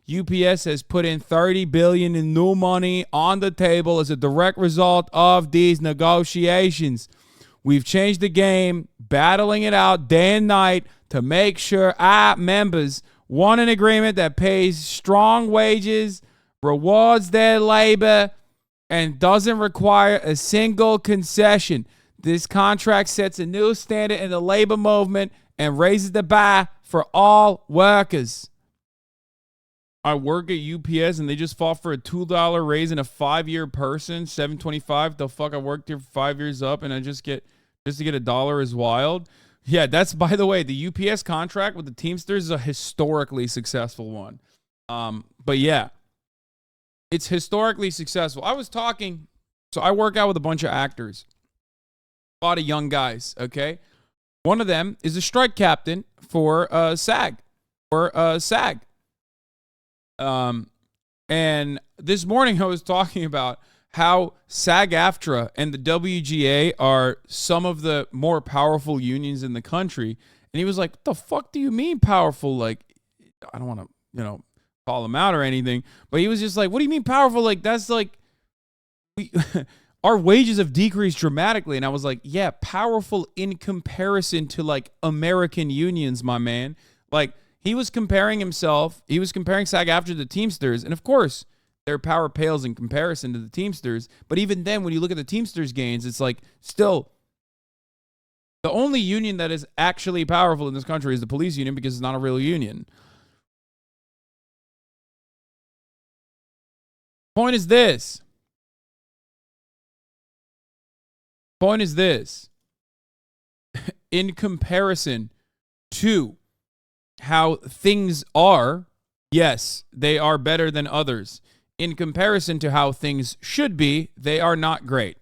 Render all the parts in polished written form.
UPS has put in $30 billion in new money on the table as a direct result of these negotiations. We've changed the game, battling it out day and night to make sure our members want an agreement that pays strong wages, rewards their labor, and doesn't require a single concession. This contract sets a new standard in the labor movement and raises the bar for all workers. I work at UPS and they just fought for a $2 raise in a 5-year person, $7.25. The fuck, I worked here for 5 years up and I just to get $1 is wild. Yeah, that's, by the way, the UPS contract with the Teamsters is a historically successful one. But yeah, it's historically successful. I was talking, so I work out with a bunch of actors, a lot of young guys, okay? One of them is a strike captain for SAG. And this morning I was talking about how SAG-AFTRA and the WGA are some of the more powerful unions in the country. And he was like, what the fuck do you mean powerful? Like, I don't want to, call him out or anything, but he was just like, what do you mean powerful? Like, that's like, our wages have decreased dramatically. And I was like, yeah, powerful in comparison to like American unions, my man. Like, he was comparing SAG-AFTRA to the Teamsters. And of course, their power pales in comparison to the Teamsters. But even then, when you look at the Teamsters gains, it's like still the only union that is actually powerful in this country is the police union because it's not a real union. Point is this. In comparison to how things are, yes, they are better than others. In comparison to how things should be, they are not great.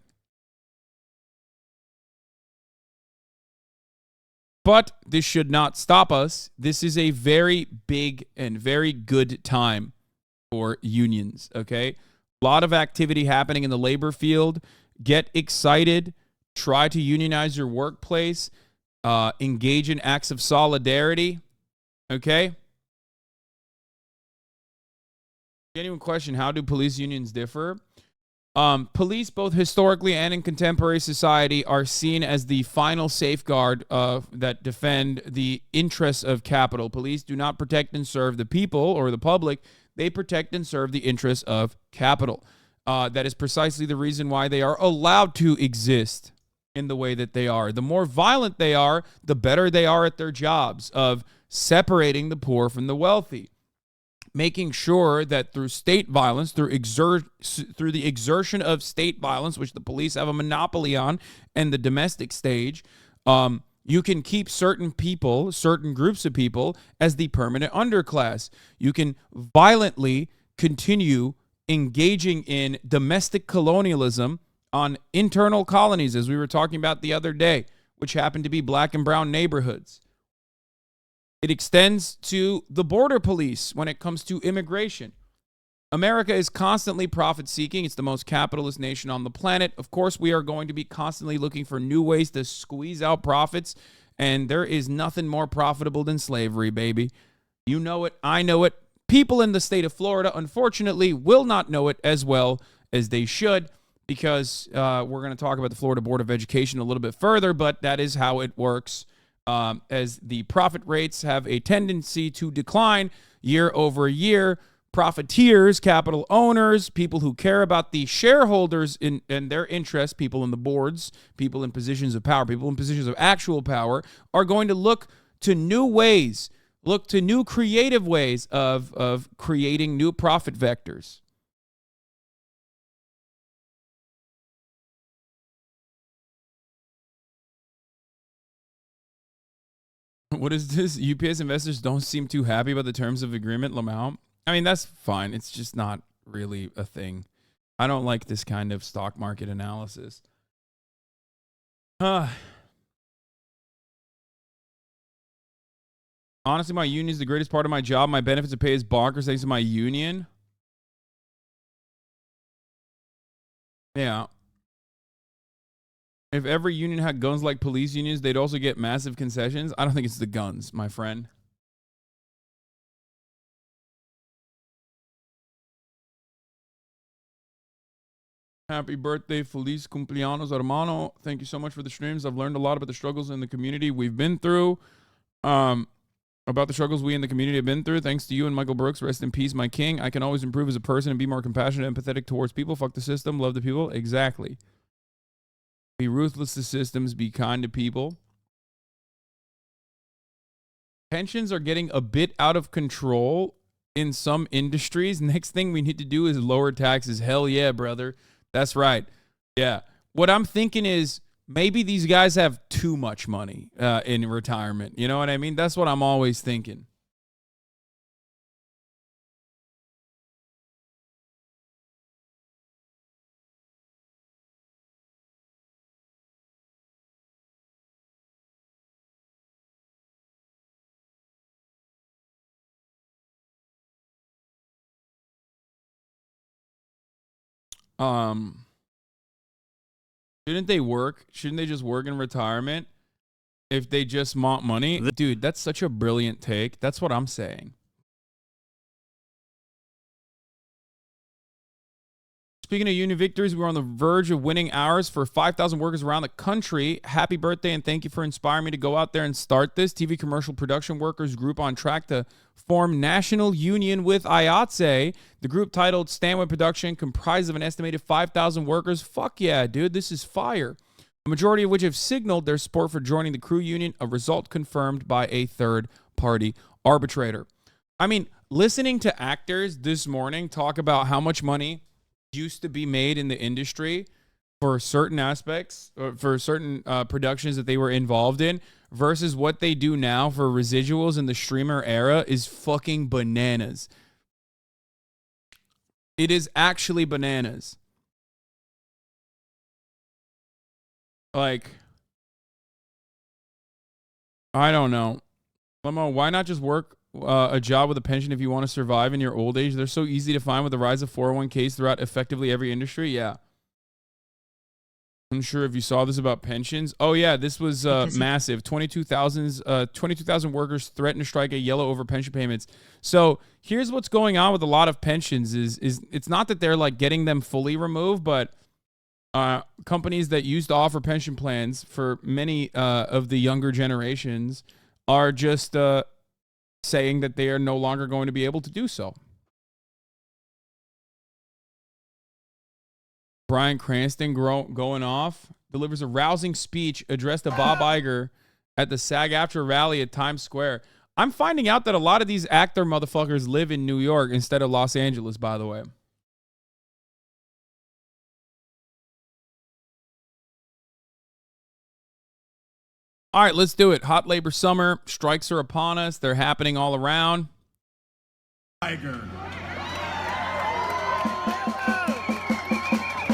But this should not stop us. This is a very big and very good time for unions, okay? A lot of activity happening in the labor field. Get excited. Try to unionize your workplace. Engage in acts of solidarity. Okay? Genuine question, how do police unions differ? Police, both historically and in contemporary society, are seen as the final safeguard that defend the interests of capital. Police do not protect and serve the people or the public. They protect and serve the interests of capital. That is precisely the reason why they are allowed to exist in the way that they are. The more violent they are, the better they are at their jobs of separating the poor from the wealthy, making sure that through state violence, through the exertion of state violence, which the police have a monopoly on, and the domestic stage, you can keep certain people, certain groups of people, as the permanent underclass. You can violently continue engaging in domestic colonialism on internal colonies, as we were talking about the other day, which happen to be black and brown neighborhoods. It extends to the border police when it comes to immigration. America is constantly profit-seeking. It's the most capitalist nation on the planet. Of course, we are going to be constantly looking for new ways to squeeze out profits, and there is nothing more profitable than slavery, baby. You know it. I know it. People in the state of Florida, unfortunately, will not know it as well as they should, because we're going to talk about the Florida Board of Education a little bit further, but that is how it works. As the profit rates have a tendency to decline year over year, profiteers, capital owners, people who care about the shareholders and their interests, people in the boards, people in positions of power, people in positions of actual power, are going to look to new creative ways of creating new profit vectors. What is this? UPS investors don't seem too happy about the terms of agreement, Lamau. I mean, that's fine. It's just not really a thing. I don't like this kind of stock market analysis. Honestly, my union is the greatest part of my job. My benefits and pay is bonkers thanks to my union. Yeah. If every union had guns like police unions, they'd also get massive concessions. I don't think it's the guns, my friend. Happy birthday, feliz cumpleaños, hermano. Thank you so much for the streams. I've learned a lot about the struggles in the community we've been through. About the struggles we in the community have been through. Thanks to you and Michael Brooks. Rest in peace, my king. I can always improve as a person and be more compassionate and empathetic towards people. Fuck the system. Love the people. Exactly. Be ruthless to systems. Be kind to people. Pensions are getting a bit out of control in some industries. Next thing we need to do is lower taxes. Hell yeah, brother. That's right. Yeah. What I'm thinking is maybe these guys have too much money in retirement. You know what I mean? That's what I'm always thinking. Shouldn't they work? Shouldn't they just work in retirement if they just want money? Dude, that's such a brilliant take. That's what I'm saying. Speaking of union victories, we're on the verge of winning hours for 5,000 workers around the country. Happy birthday, and thank you for inspiring me to go out there and start this. TV commercial production workers group on track to form national union with IATSE. The group titled Stanwood Production, comprised of an estimated 5,000 workers. Fuck yeah, dude, this is fire. A majority of which have signaled their support for joining the crew union, a result confirmed by a third-party arbitrator. I mean, listening to actors this morning talk about how much money used to be made in the industry for certain aspects, or for certain productions that they were involved in, versus what they do now for residuals in the streamer era is fucking bananas. It is actually bananas. Like, I don't know. Lemo, why not just work a job with a pension if you want to survive in your old age? They're so easy to find with the rise of 401ks throughout effectively every industry. Yeah. I'm sure if you saw this about pensions. Oh, yeah, this was massive. 22,000 workers threaten to strike a yellow over pension payments. So here's what's going on with a lot of pensions is it's not that they're like getting them fully removed, but companies that used to offer pension plans for many of the younger generations are just saying that they are no longer going to be able to do so. Bryan Cranston going off, delivers a rousing speech addressed to Bob Iger at the SAG-AFTRA rally at Times Square. I'm finding out that a lot of these actor motherfuckers live in New York instead of Los Angeles, by the way. All right, let's do it. Hot labor summer. Strikes are upon us. They're happening all around. Tiger.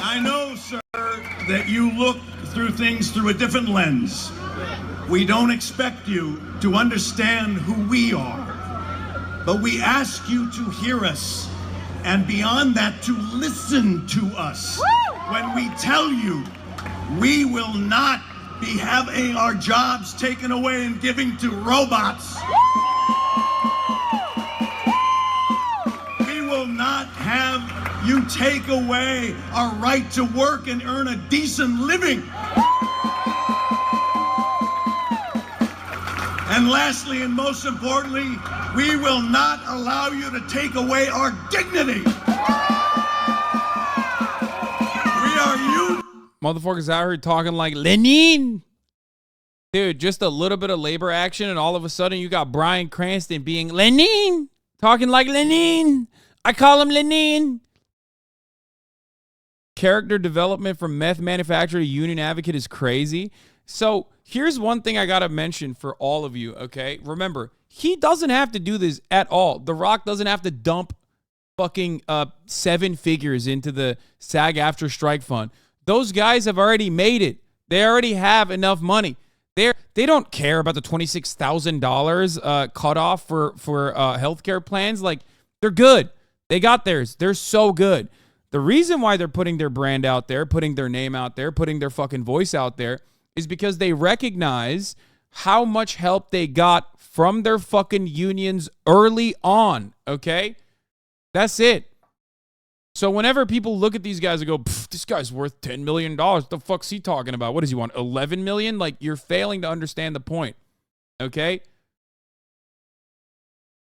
I know, sir, that you look through things through a different lens. We don't expect you to understand who we are, but we ask you to hear us, and beyond that, to listen to us. When we tell you we will not be having our jobs taken away and giving to robots. We will not have you take away our right to work and earn a decent living. And lastly, and most importantly, we will not allow you to take away our dignity. We are you. Motherfuckers out here talking like Lenin. Dude, just a little bit of labor action, and all of a sudden you got Bryan Cranston being Lenin, talking like Lenin. I call him Lenin. Character development from meth manufacturer to union advocate is crazy. So here's one thing I got to mention for all of you, okay? Remember, he doesn't have to do this at all. The Rock doesn't have to dump fucking 7 figures into the SAG-AFTRA strike fund. Those guys have already made it. They already have enough money. They don't care about the $26,000 cutoff for healthcare plans. Like, they're good. They got theirs. They're so good. The reason why they're putting their brand out there, putting their name out there, putting their fucking voice out there is because they recognize how much help they got from their fucking unions early on, okay? That's it. So whenever people look at these guys and go, this guy's worth $10 million, what the fuck's he talking about? What does he want, 11 million? Like, you're failing to understand the point, okay?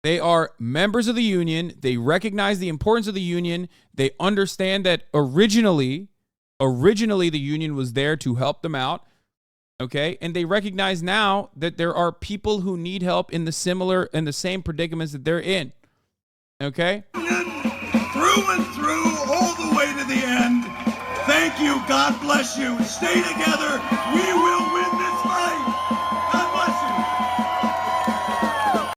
They are members of the union. They recognize the importance of the union. They understand that originally the union was there to help them out, okay? And they recognize now that there are people who need help in the same predicaments that they're in, okay? Through and through, all the way to the end. Thank you. God bless you. Stay together. We will win this fight. God bless you.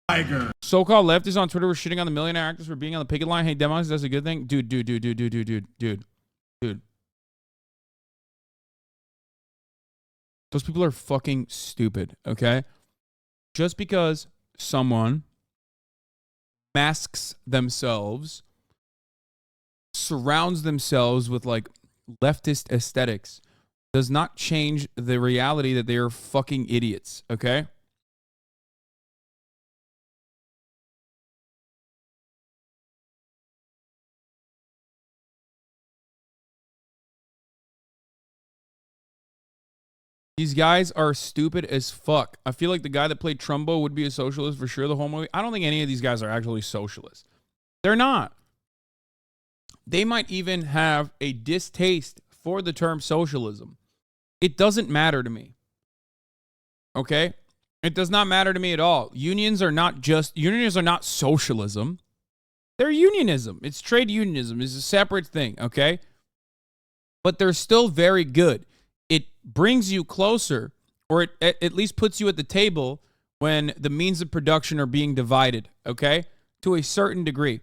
Tiger. So-called leftists on Twitter were shitting on the millionaire actors for being on the picket line. Hey, demos, that's a good thing. Dude. Those people are fucking stupid, okay? Just because someone masks themselves, surrounds themselves with like leftist aesthetics, does not change the reality that they are fucking idiots, okay? These guys are stupid as fuck. I feel like the guy that played Trumbo would be a socialist for sure the whole movie. I don't think any of these guys are actually socialists. They're not. They might even have a distaste for the term socialism. It doesn't matter to me. Okay? It does not matter to me at all. Unions are not socialism. They're unionism. It's trade unionism. It's a separate thing, okay? But they're still very good. It brings you closer, or it at least puts you at the table when the means of production are being divided, okay? To a certain degree.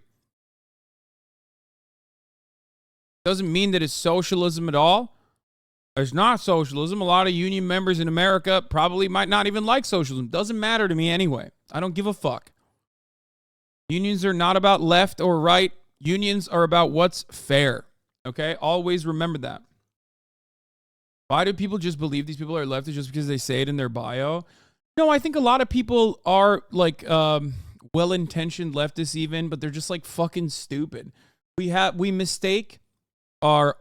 Doesn't mean that it's socialism at all. It's not socialism. A lot of union members in America probably might not even like socialism. Doesn't matter to me anyway. I don't give a fuck. Unions are not about left or right. Unions are about what's fair, okay? Always remember that. Why do people just believe these people are leftists just because they say it in their bio? No, I think a lot of people are like well-intentioned leftists even, but they're just like fucking stupid. We mistake our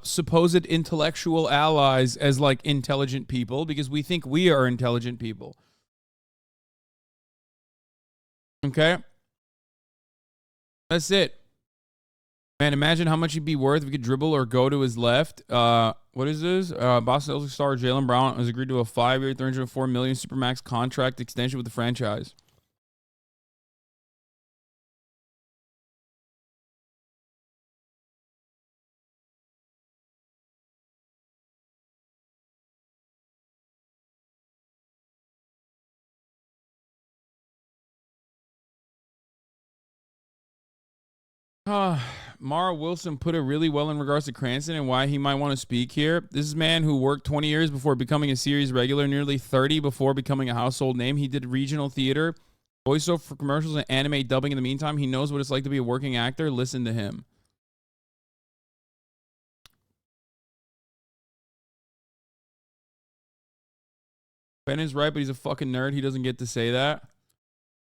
supposed intellectual allies as like intelligent people because we think we are intelligent people. Okay? That's it. Man, imagine how much he'd be worth if he could dribble or go to his left. What is this? Boston Celtics star Jaylen Brown has agreed to a 5-year, $304 million Supermax contract extension with the franchise. Mara Wilson put it really well in regards to Cranston and why he might want to speak here. This is a man who worked 20 years before becoming a series regular, nearly 30 before becoming a household name. He did regional theater, voiceover for commercials, and anime dubbing in the meantime. He knows what it's like to be a working actor. Listen to him. Ben is right, but he's a fucking nerd. He doesn't get to say that.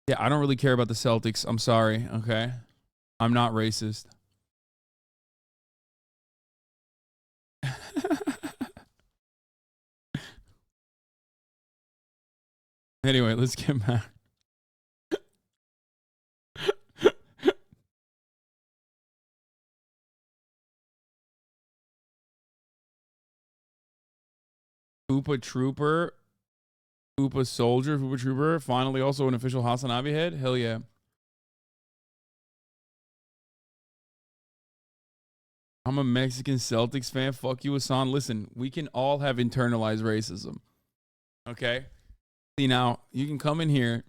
Yeah, I don't really care about the Celtics. I'm sorry, okay? I'm not racist. Anyway, let's get back. Hoopa Trooper. Hoopa Soldier. Hoopa Trooper. Finally also an official HasanAbi head. Hell yeah. I'm a Mexican Celtics fan. Fuck you, Hasan. Listen, we can all have internalized racism. Okay? See, now, you can come in here.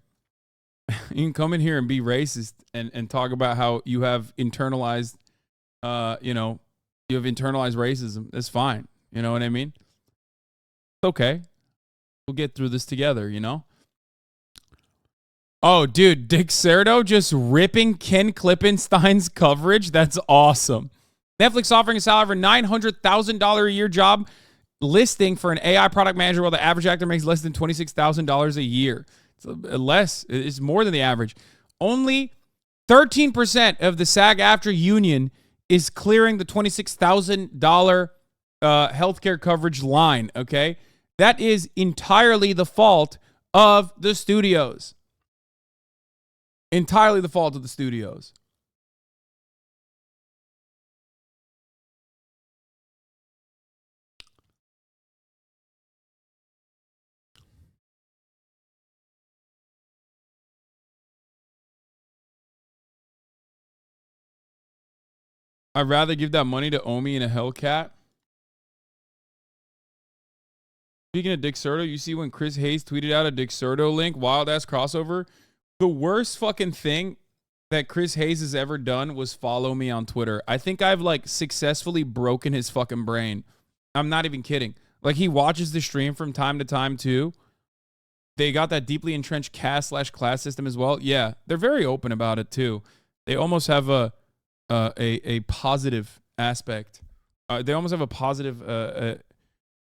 You can come in here and be racist and talk about how you have internalized, you have internalized racism. That's fine. You know what I mean? It's okay. We'll get through this together, you know? Oh, dude, Dick Cerdo just ripping Ken Klippenstein's coverage. That's awesome. Netflix offering a salary for $900,000 a year job listing for an AI product manager while the average actor makes less than $26,000 a year. It's more than the average. Only 13% of the SAG-AFTRA union is clearing the $26,000 healthcare coverage line, okay? That is entirely the fault of the studios. Entirely the fault of the studios. I'd rather give that money to Omi and a Hellcat. Speaking of Dick Serto, you see when Chris Hayes tweeted out a Dick Serto link, wild ass crossover. The worst fucking thing that Chris Hayes has ever done was follow me on Twitter. I think I've like successfully broken his fucking brain. I'm not even kidding. Like he watches the stream from time to time too. They got that deeply entrenched caste/class system as well. Yeah, they're very open about it too. They almost have a positive aspect. They almost have a positive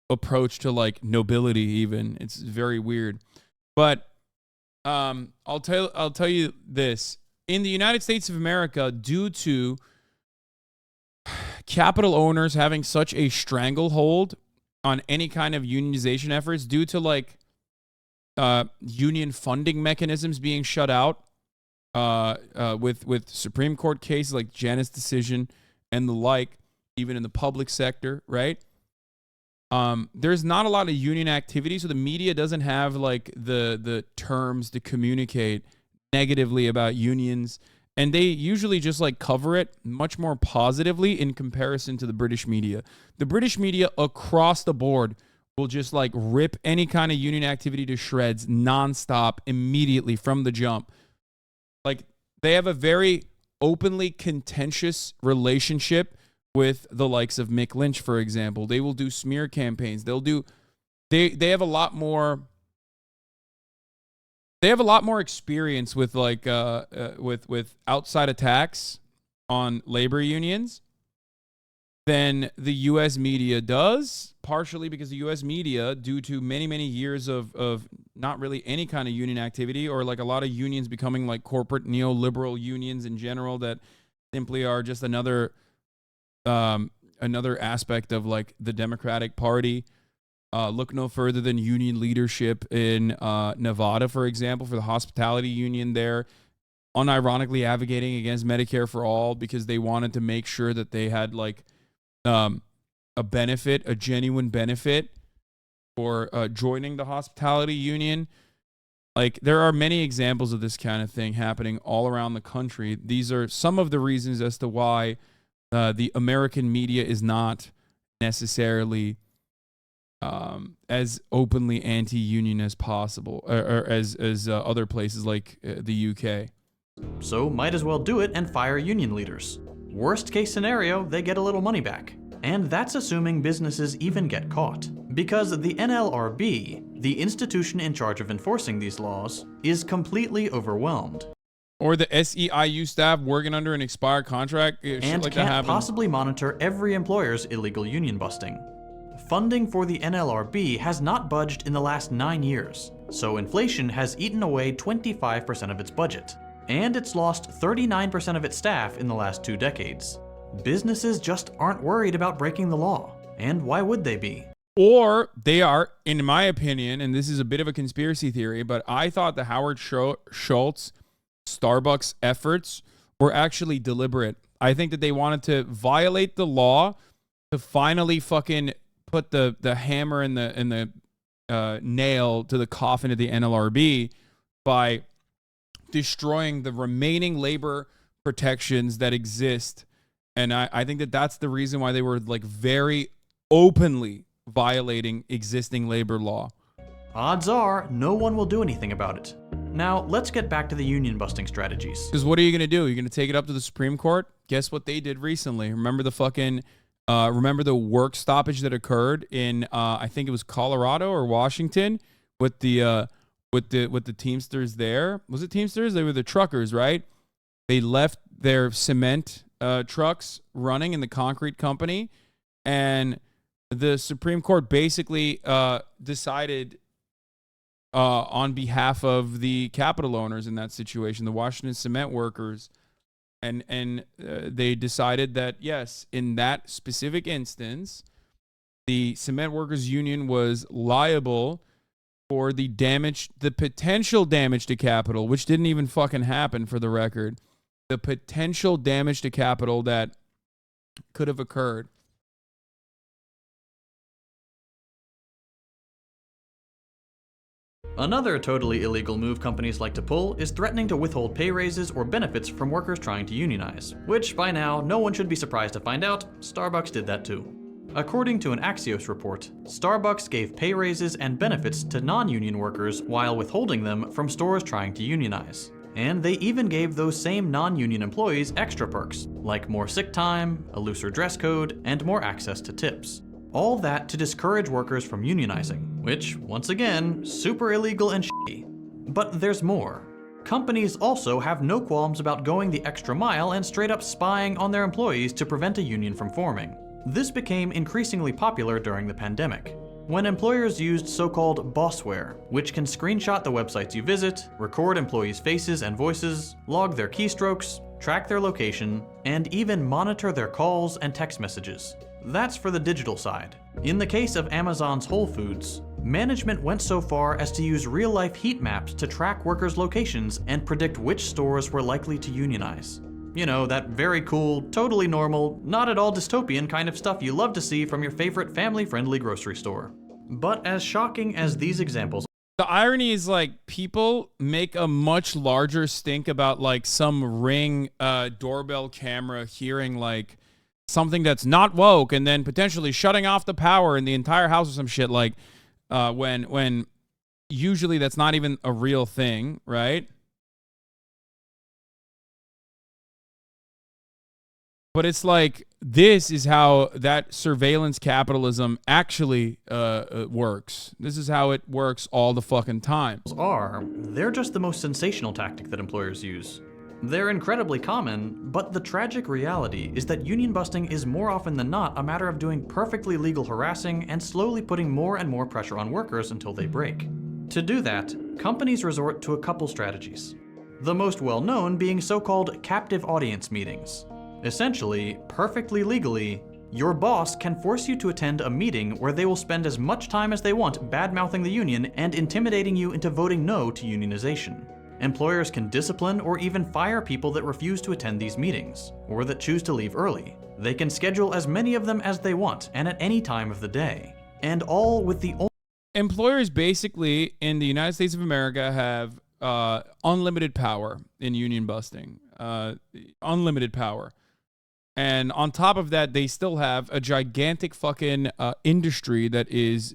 approach to like nobility. Even it's very weird. But I'll tell you this: in the United States of America, due to capital owners having such a stranglehold on any kind of unionization efforts, due to like union funding mechanisms being shut out. With Supreme Court cases like Janus decision and the like, even in the public sector, right? There's not a lot of union activity, so the media doesn't have like the terms to communicate negatively about unions, and they usually just like cover it much more positively in comparison to the British media. The British media across the board will just like rip any kind of union activity to shreds nonstop immediately from the jump. Like, they have a very openly contentious relationship with the likes of Mick Lynch, for example. They will do smear campaigns. They have a lot more. They have a lot more experience with like with outside attacks on labor unions than the U.S. media does, partially because the U.S. media, due to many, many years of not really any kind of union activity, or like a lot of unions becoming like corporate neoliberal unions in general that simply are just another aspect of like the Democratic Party. Look no further than union leadership in Nevada, for example, for the hospitality union there, unironically advocating against Medicare for all because they wanted to make sure that they had like a benefit, a genuine benefit for joining the hospitality union. Like, there are many examples of this kind of thing happening all around the country. These are some of the reasons as to why the American media is not necessarily as openly anti-union as possible, or as other places like the UK. So might as well do it and fire union leaders. Worst case scenario, they get a little money back. And that's assuming businesses even get caught. Because the NLRB, the institution in charge of enforcing these laws, is completely overwhelmed. Or the SEIU staff working under an expired contract. And like can't possibly monitor every employer's illegal union busting. Funding for the NLRB has not budged in the last 9 years, so inflation has eaten away 25% of its budget. And it's lost 39% of its staff in the last 2 decades. Businesses just aren't worried about breaking the law. And why would they be? Or they are, in my opinion, and this is a bit of a conspiracy theory, but I thought the Howard Schultz Starbucks efforts were actually deliberate. I think that they wanted to violate the law to finally fucking put the hammer and the nail to the coffin of the NLRB by destroying the remaining labor protections that exist. And I think that that's the reason why they were like very openly violating existing labor law. Odds are no one will do anything about it. Now, let's get back to the union busting strategies. Because what are you going to do? You're going to take it up to the Supreme Court? Guess what they did recently? Remember the work stoppage that occurred in I think it was Colorado or Washington with the Teamsters there? Was it Teamsters? They were the truckers, right? They left their cement trucks running in the concrete company, and the Supreme Court basically decided on behalf of the capital owners in that situation, the Washington cement workers, And they decided that, yes, in that specific instance, the cement workers union was liable for the potential damage to capital, which didn't even fucking happen, for the record. The potential damage to capital that could have occurred. Another totally illegal move companies like to pull is threatening to withhold pay raises or benefits from workers trying to unionize, which by now, no one should be surprised to find out, Starbucks did that too. According to an Axios report, Starbucks gave pay raises and benefits to non-union workers while withholding them from stores trying to unionize. And they even gave those same non-union employees extra perks, like more sick time, a looser dress code, and more access to tips. All that to discourage workers from unionizing, which, once again, super illegal and shitty. But there's more. Companies also have no qualms about going the extra mile and straight up spying on their employees to prevent a union from forming. This became increasingly popular during the pandemic, when employers used so-called bossware, which can screenshot the websites you visit, record employees' faces and voices, log their keystrokes, track their location, and even monitor their calls and text messages. That's for the digital side. In the case of Amazon's Whole Foods, management went so far as to use real-life heat maps to track workers' locations and predict which stores were likely to unionize. You know, that very cool, totally normal, not at all dystopian kind of stuff you love to see from your favorite family-friendly grocery store. But as shocking as these examples, the irony is, like, people make a much larger stink about, like, some Ring doorbell camera hearing, like, something that's not woke and then potentially shutting off the power in the entire house or some shit, like, when usually that's not even a real thing, right? But it's like, this is how that surveillance capitalism actually works. This is how it works all the fucking time. They're just the most sensational tactic that employers use. They're incredibly common, but the tragic reality is that union busting is more often than not a matter of doing perfectly legal harassing and slowly putting more and more pressure on workers until they break. To do that, companies resort to a couple strategies. The most well-known being so-called captive audience meetings. Essentially, perfectly legally, your boss can force you to attend a meeting where they will spend as much time as they want bad-mouthing the union and intimidating you into voting no to unionization. Employers can discipline or even fire people that refuse to attend these meetings, or that choose to leave early. They can schedule as many of them as they want, and at any time of the day. And all with the employers basically in the United States of America have unlimited power in union busting. Unlimited power. And on top of that, they still have a gigantic fucking industry that is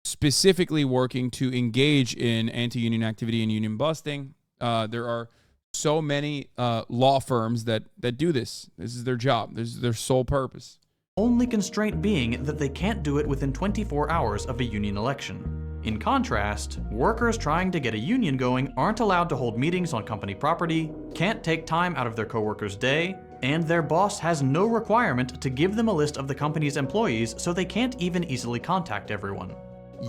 specifically working to engage in anti-union activity and union busting. There are so many law firms that do this. This is their job. This is their sole purpose. Only constraint being that they can't do it within 24 hours of a union election. In contrast, workers trying to get a union going aren't allowed to hold meetings on company property, can't take time out of their coworkers' day, and their boss has no requirement to give them a list of the company's employees, so they can't even easily contact everyone.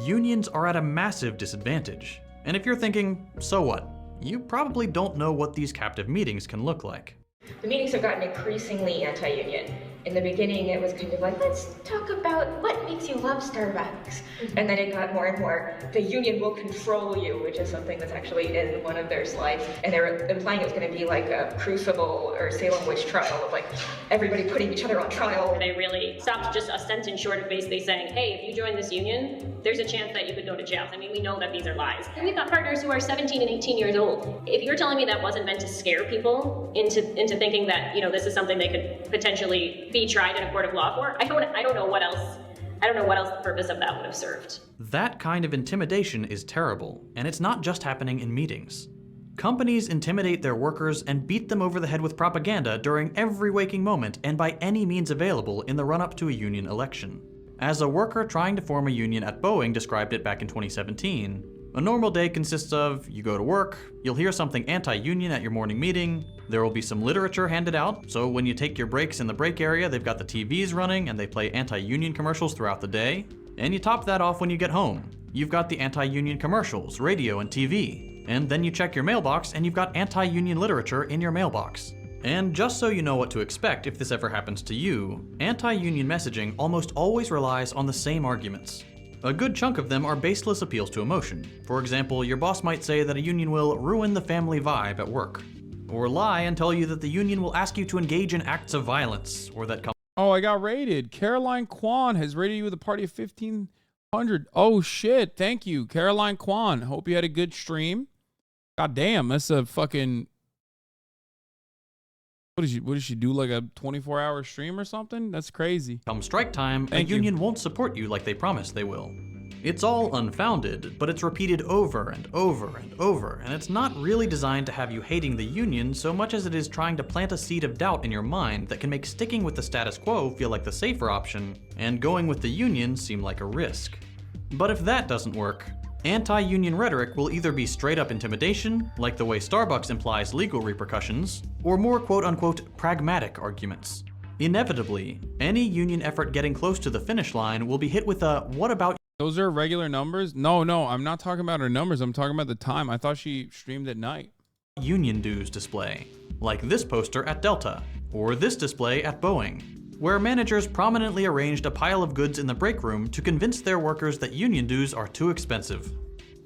Unions are at a massive disadvantage. And if you're thinking, so what? You probably don't know what these captive meetings can look like. The meetings have gotten increasingly anti-union. In the beginning, it was kind of like, let's talk about what makes you love Starbucks. And then it got more and more, the union will control you, which is something that's actually in one of their slides. And they were implying it was going to be like a Crucible or Salem witch trial of like everybody putting each other on trial. They really stopped just a sentence short of basically saying, hey, if you join this union, there's a chance that you could go to jail. I mean, we know that these are lies. And we've got partners who are 17 and 18 years old. If you're telling me that wasn't meant to scare people into thinking that, you know, this is something they could potentially be tried in a court of law for, I don't know what else the purpose of that would have served. That kind of intimidation is terrible, and it's not just happening in meetings. Companies intimidate their workers and beat them over the head with propaganda during every waking moment and by any means available in the run-up to a union election. As a worker trying to form a union at Boeing described it back in 2017, a normal day consists of, you go to work, you'll hear something anti-union at your morning meeting, there will be some literature handed out, so when you take your breaks in the break area, they've got the TVs running and they play anti-union commercials throughout the day, and you top that off when you get home. You've got the anti-union commercials, radio and TV, and then you check your mailbox and you've got anti-union literature in your mailbox. And just so you know what to expect if this ever happens to you, anti-union messaging almost always relies on the same arguments. A good chunk of them are baseless appeals to emotion. For example, your boss might say that a union will ruin the family vibe at work. Or lie and tell you that the union will ask you to engage in acts of violence, or that Oh, I got rated. Caroline Kwan has rated you with a party of 1,500. Oh, shit. Thank you, Caroline Kwan. Hope you had a good stream. God damn, that's a fucking... What did she do, like a 24-hour stream or something? That's crazy. Come strike time, a union won't support you like they promised they will. It's all unfounded, but it's repeated over and over and over, and it's not really designed to have you hating the union so much as it is trying to plant a seed of doubt in your mind that can make sticking with the status quo feel like the safer option, and going with the union seem like a risk. But if that doesn't work, anti-union rhetoric will either be straight-up intimidation, like the way Starbucks implies legal repercussions, or more quote-unquote pragmatic arguments. Inevitably, any union effort getting close to the finish line will be hit with a "what about..." Those are regular numbers? No, I'm not talking about her numbers. I'm talking about the time. I thought she streamed at night. Union dues display, like this poster at Delta, or this display at Boeing, where managers prominently arranged a pile of goods in the break room to convince their workers that union dues are too expensive.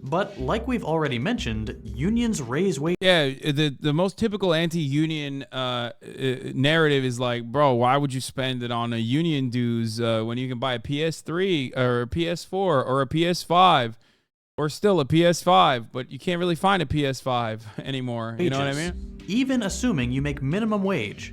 But like we've already mentioned, unions raise wages. Yeah, the most typical anti-union narrative is like, bro, why would you spend it on a union dues when you can buy a PS3 or a PS4 or a PS5 or still a PS5, but you can't really find a PS5 anymore. You know what I mean? Even assuming you make minimum wage.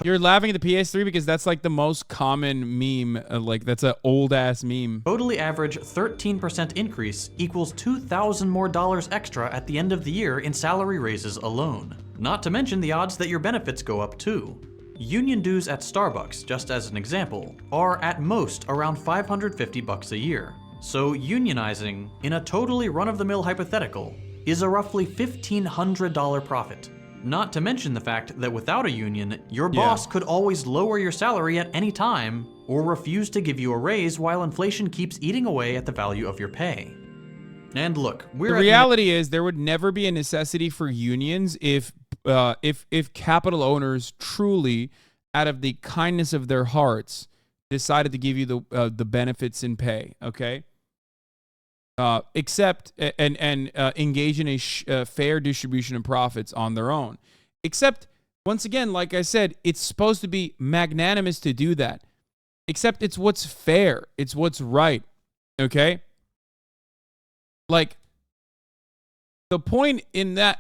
You're laughing at the PS3 because that's like the most common meme. Like that's an old ass meme. Totally average 13% increase equals $2,000 more extra at the end of the year in salary raises alone. Not to mention the odds that your benefits go up too. Union dues at Starbucks, just as an example, are at most around $550 a year. So unionizing, in a totally run-of-the-mill hypothetical, is a roughly $1,500 profit. Not to mention the fact that without a union, your boss could always lower your salary at any time, or refuse to give you a raise while inflation keeps eating away at the value of your pay. And look, the reality is there would never be a necessity for unions if capital owners truly, out of the kindness of their hearts, decided to give you the benefits in pay. Okay. Except and engage in a fair distribution of profits on their own. Except, once again, like I said, it's supposed to be magnanimous to do that. Except it's what's fair. It's what's right. Okay? Like, the point in that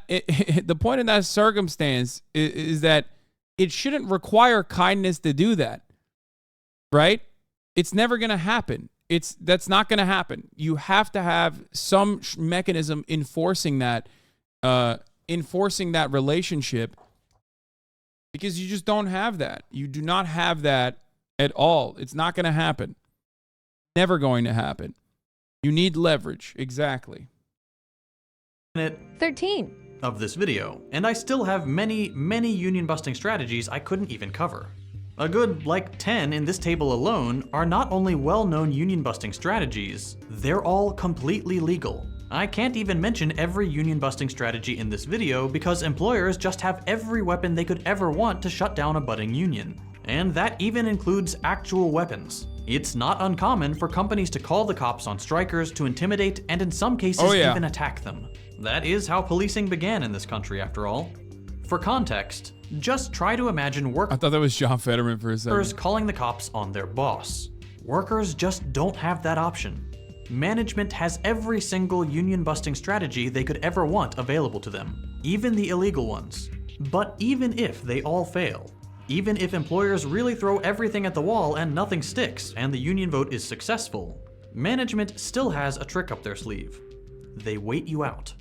circumstance is that it shouldn't require kindness to do that. Right? It's never going to happen. That's not going to happen. You have to have some mechanism enforcing that relationship, because you just don't have that. You do not have that at all. It's not going to happen. Never going to happen. You need leverage. Exactly. 13 of this video, and I still have many union busting strategies I couldn't even cover. A good, 10 in this table alone are not only well-known union-busting strategies, they're all completely legal. I can't even mention every union-busting strategy in this video because employers just have every weapon they could ever want to shut down a budding union. And that even includes actual weapons. It's not uncommon for companies to call the cops on strikers to intimidate and in some cases even attack them. That is how policing began in this country, after all. For context, just try to imagine I thought that was John Fetterman for a second. Calling the cops on their boss. Workers just don't have that option. Management has every single union-busting strategy they could ever want available to them, even the illegal ones. But even if they all fail, even if employers really throw everything at the wall and nothing sticks and the union vote is successful, management still has a trick up their sleeve. They wait you out.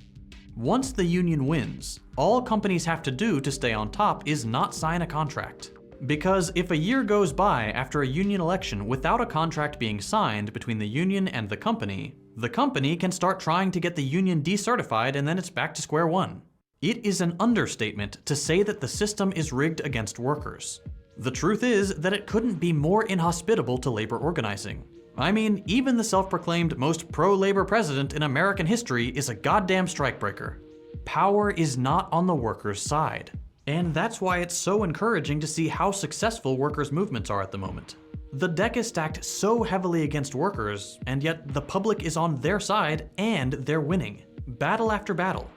Once the union wins, all companies have to do to stay on top is not sign a contract. Because if a year goes by after a union election without a contract being signed between the union and the company can start trying to get the union decertified, and then it's back to square one. It is an understatement to say that the system is rigged against workers. The truth is that it couldn't be more inhospitable to labor organizing. I mean, even the self-proclaimed most pro-labor president in American history is a goddamn strikebreaker. Power is not on the workers' side. And that's why it's so encouraging to see how successful workers' movements are at the moment. The deck is stacked so heavily against workers, and yet the public is on their side and they're winning, battle after battle.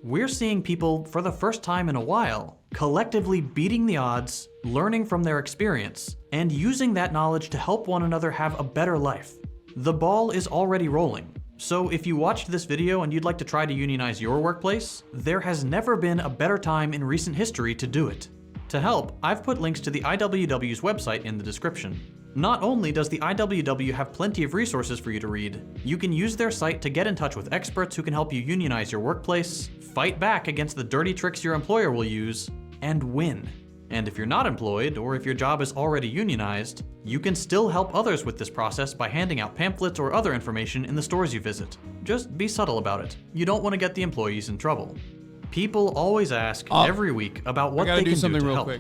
We're seeing people, for the first time in a while, collectively beating the odds, learning from their experience, and using that knowledge to help one another have a better life. The ball is already rolling. So if you watched this video and you'd like to try to unionize your workplace, there has never been a better time in recent history to do it. To help, I've put links to the IWW's website in the description. Not only does the IWW have plenty of resources for you to read, you can use their site to get in touch with experts who can help you unionize your workplace, fight back against the dirty tricks your employer will use, and win. And if you're not employed, or if your job is already unionized, you can still help others with this process by handing out pamphlets or other information in the stores you visit. Just be subtle about it. You don't want to get the employees in trouble. People always ask every week about what they can do to help.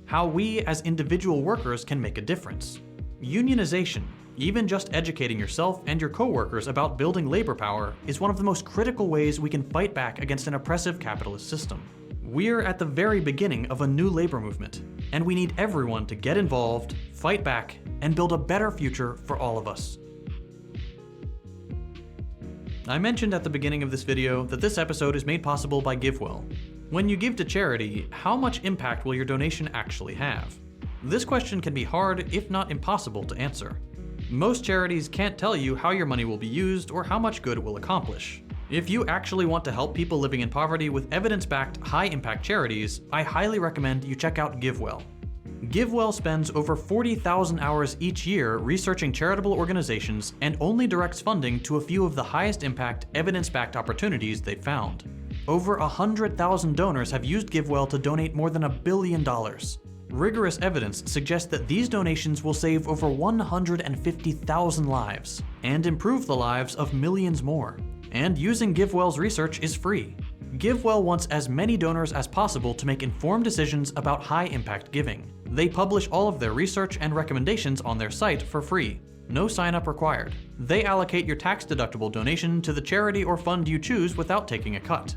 How we as individual workers can make a difference. Unionization, even just educating yourself and your coworkers about building labor power, is one of the most critical ways we can fight back against an oppressive capitalist system. We're at the very beginning of a new labor movement, and we need everyone to get involved, fight back, and build a better future for all of us. I mentioned at the beginning of this video that this episode is made possible by GiveWell. When you give to charity, how much impact will your donation actually have? This question can be hard, if not impossible, to answer. Most charities can't tell you how your money will be used or how much good it will accomplish. If you actually want to help people living in poverty with evidence-backed, high-impact charities, I highly recommend you check out GiveWell. GiveWell spends over 40,000 hours each year researching charitable organizations and only directs funding to a few of the highest impact, evidence-backed opportunities they've found. Over 100,000 donors have used GiveWell to donate more than $1 billion. Rigorous evidence suggests that these donations will save over 150,000 lives and improve the lives of millions more. And using GiveWell's research is free. GiveWell wants as many donors as possible to make informed decisions about high-impact giving. They publish all of their research and recommendations on their site for free. No sign-up required. They allocate your tax-deductible donation to the charity or fund you choose without taking a cut.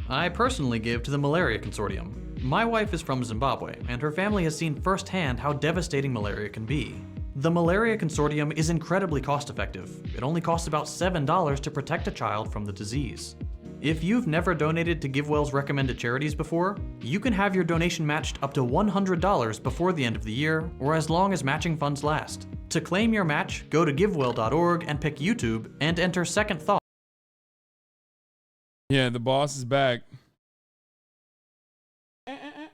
I personally give to the Malaria Consortium. My wife is from Zimbabwe, and her family has seen firsthand how devastating malaria can be. The Malaria Consortium is incredibly cost-effective. It only costs about $7 to protect a child from the disease. If you've never donated to GiveWell's recommended charities before, you can have your donation matched up to $100 before the end of the year, or as long as matching funds last. To claim your match, go to givewell.org and pick YouTube and enter Second Thought. Yeah, the boss is back.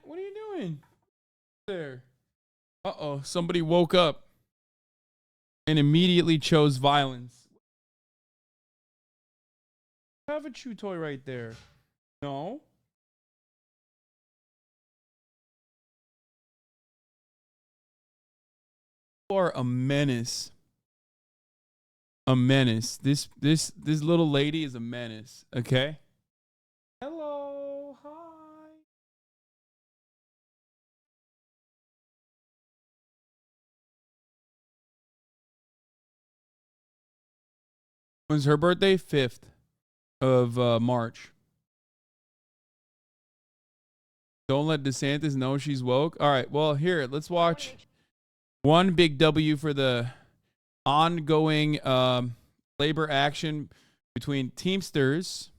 What are you doing there? Uh-oh, somebody woke up and immediately chose violence. I have a chew toy right there. No. You are a menace. A menace. This little lady is a menace, okay? Hello. Hi. When's her birthday? 5th of March. Don't let DeSantis know she's woke. All right, well, here, let's watch one big W for the ongoing labor action between Teamsters,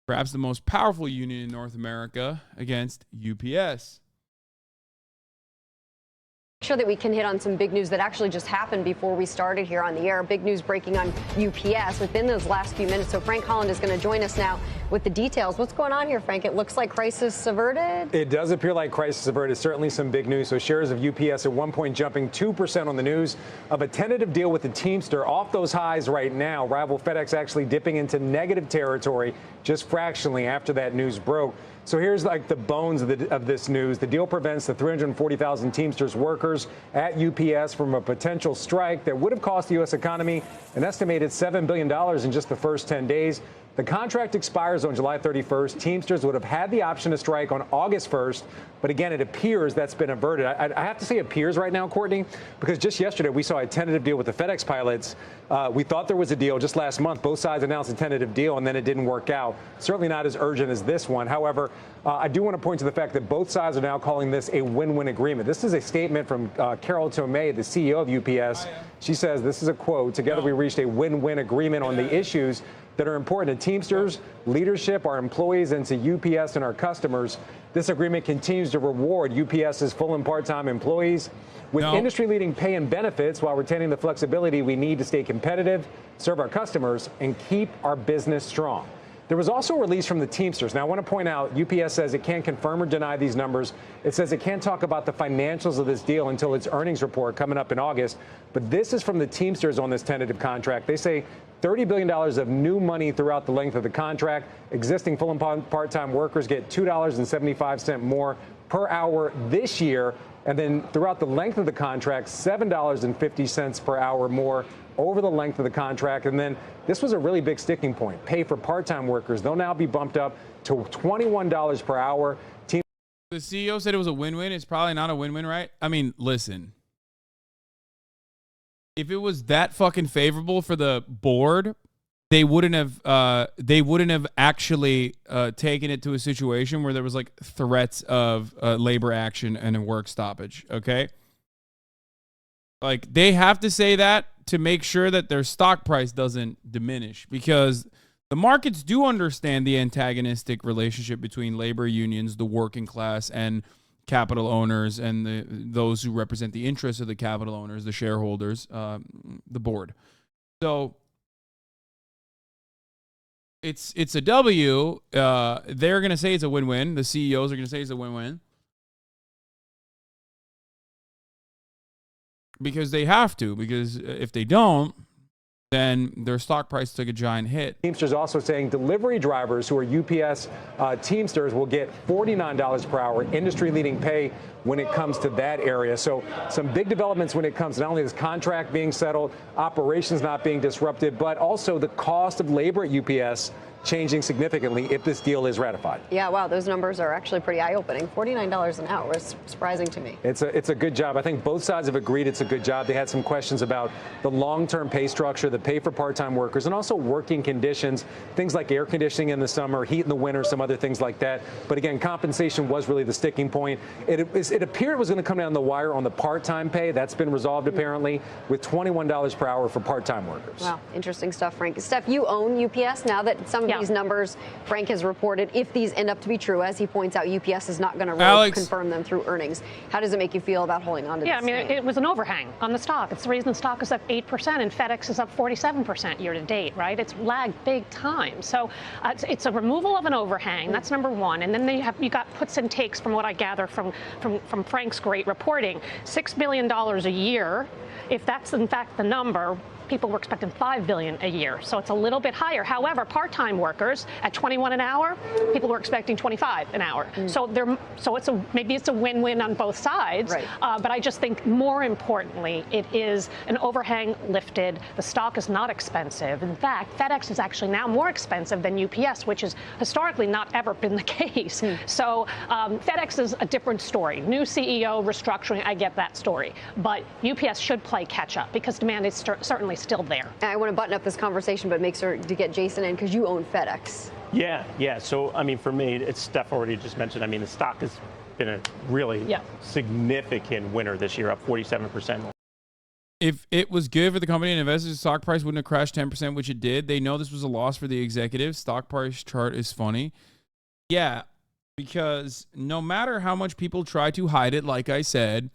perhaps the most powerful union in North America, against UPS. Sure that we can hit on some big news that actually just happened before we started here on the air. Big news breaking on UPS within those last few minutes. So Frank Holland is going to join us now with the details. What's going on here, Frank? It looks like crisis averted. It does appear like crisis averted. Certainly some big news. So shares of UPS at one point jumping 2% on the news of a tentative deal with the Teamster off those highs right now. Rival FedEx actually dipping into negative territory just fractionally after that news broke. So here's like the bones of this news. The deal prevents the 340,000 Teamsters workers at UPS from a potential strike that would have cost the U.S. economy an estimated $7 billion in just the first 10 days. The contract expires on July 31st. Teamsters would have had the option to strike on August 1st. But again, it appears that's been averted. I have to say appears right now, Courtney, because just yesterday we saw a tentative deal with the FedEx pilots. We thought there was a deal just last month. Both sides announced a tentative deal, and then it didn't work out. Certainly not as urgent as this one. However, I do want to point to the fact that both sides are now calling this a win-win agreement. This is a statement from Carol Tomei, the CEO of UPS. She says, this is a quote, "Together we reached a win-win agreement on the issues that are important to Teamsters, leadership, our employees, and to UPS and our customers. This agreement continues to reward UPS's full and part-time employees with industry-leading pay and benefits while retaining the flexibility we need to stay competitive, serve our customers, and keep our business strong." There was also a release from the Teamsters. Now, I want to point out, UPS says it can't confirm or deny these numbers. It says it can't talk about the financials of this deal until its earnings report coming up in August. But this is from the Teamsters on this tentative contract. They say $30 billion of new money throughout the length of the contract. Existing full and part-time workers get $2.75 more per hour this year. And then throughout the length of the contract, $7.50 per hour more over the length of the contract. And then this was a really big sticking point. Pay for part-time workers, they'll now be bumped up to $21 per hour. The CEO said it was a win-win. It's probably not a win-win, right? I mean, listen. If it was that fucking favorable for the board, they wouldn't have actually taken it to a situation where there was like threats of labor action and a work stoppage. Okay, like they have to say that to make sure that their stock price doesn't diminish, because the markets do understand the antagonistic relationship between labor unions, the working class, and capital owners, and those who represent the interests of the capital owners, the shareholders, the board. So it's a W. They're going to say it's a win-win. The CEOs are going to say it's a win-win. Because they have to. Because if they don't, then their stock price took a giant hit. Teamsters also saying delivery drivers who are UPS Teamsters will get $49 per hour, industry-leading pay when it comes to that area. So some big developments when it comes to not only this contract being settled, operations not being disrupted, but also the cost of labor at UPS changing significantly if this deal is ratified. Yeah, wow, those numbers are actually pretty eye-opening. $49 an hour is surprising to me. It's a good job. I think both sides have agreed it's a good job. They had some questions about the long-term pay structure, the pay for part-time workers, and also working conditions, things like air conditioning in the summer, heat in the winter, some other things like that. But again, compensation was really the sticking point. It appeared it was going to come down the wire on the part-time pay. That's been resolved apparently with $21 per hour for part-time workers. Wow, interesting stuff, Frank. Steph, you own UPS now that some of these numbers Frank has reported, if these end up to be true, as he points out, UPS is not going to really confirm them through earnings. How does it make you feel about holding on to this? Yeah, I mean, it was an overhang on the stock. It's the reason the stock is up 8% and FedEx is up 47% year to date, right? It's lagged big time. So it's a removal of an overhang. That's number one. And then you got puts and takes from what I gather from Frank's great reporting. $6 billion a year. If that's in fact the number, people were expecting $5 billion a year, so it's a little bit higher. However, part-time workers at $21 an hour, people were expecting $25 an hour. So maybe it's a win-win on both sides. Right. But I just think more importantly, it is an overhang lifted. The stock is not expensive. In fact, FedEx is actually now more expensive than UPS, which has historically not ever been the case. So FedEx is a different story. New CEO, restructuring, I get that story. But UPS should play catch-up because demand is certainly still there. I want to button up this conversation, but make sure to get Jason in because you own FedEx. Yeah. So, I mean, for me, it's Steph already just mentioned. I mean, the stock has been a really significant winner this year, up 47%. If it was good for the company and investors, the stock price wouldn't have crashed 10%, which it did. They know this was a loss for the executives. Stock price chart is funny. Yeah, because no matter how much people try to hide it, like I said,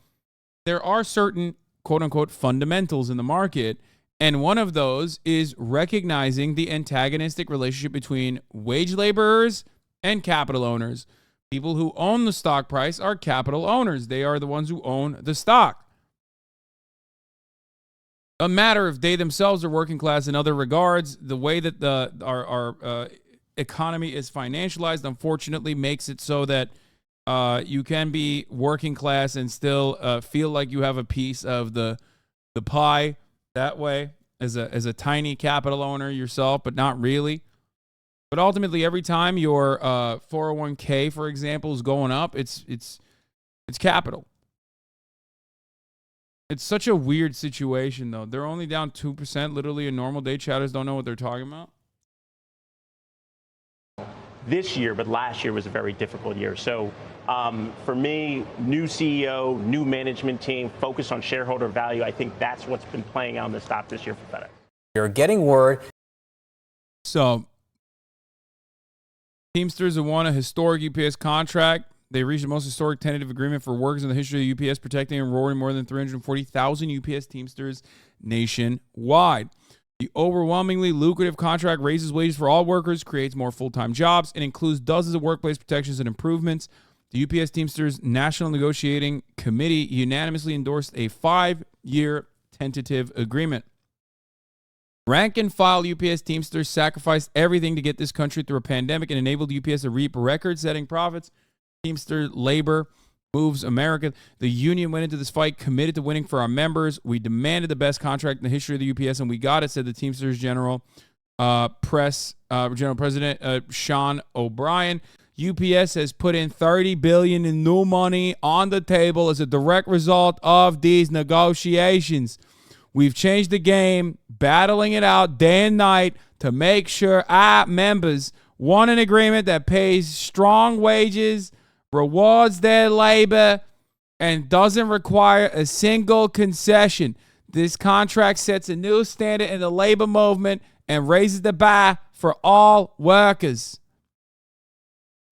there are certain quote-unquote fundamentals in the market. And one of those is recognizing the antagonistic relationship between wage laborers and capital owners. People who own the stock price are capital owners. They are the ones who own the stock. A matter if they themselves are working class in other regards, the way that our economy is financialized, unfortunately, makes it so that you can be working class and still feel like you have a piece of the pie. That way, as a tiny capital owner yourself, but not really. But ultimately, every time your 401k, for example, is going up, it's capital. It's such a weird situation, though. They're only down 2%. Literally, a normal day chatters don't know what they're talking about. this year, but last year was a very difficult year. So for me, new CEO, new management team, focus on shareholder value. I think that's what's been playing out in the stock this year for FedEx. You're getting word. So Teamsters have won a historic UPS contract. They reached the most historic tentative agreement for workers in the history of UPS, protecting and rewarding more than 340,000 UPS Teamsters nationwide. The overwhelmingly lucrative contract raises wages for all workers, creates more full-time jobs, and includes dozens of workplace protections and improvements. The UPS Teamsters National Negotiating Committee unanimously endorsed a 5-year tentative agreement. Rank and file UPS Teamsters sacrificed everything to get this country through a pandemic and enabled UPS to reap record-setting profits. Teamster labor moves America. The union went into this fight committed to winning for our members. We demanded the best contract in the history of the UPS, and we got it, said the Teamsters General President Sean O'Brien. UPS has put in $30 billion in new money on the table as a direct result of these negotiations. We've changed the game, battling it out day and night to make sure our members want an agreement that pays strong wages, rewards their labor, and doesn't require a single concession. This contract sets a new standard in the labor movement and raises the bar for all workers.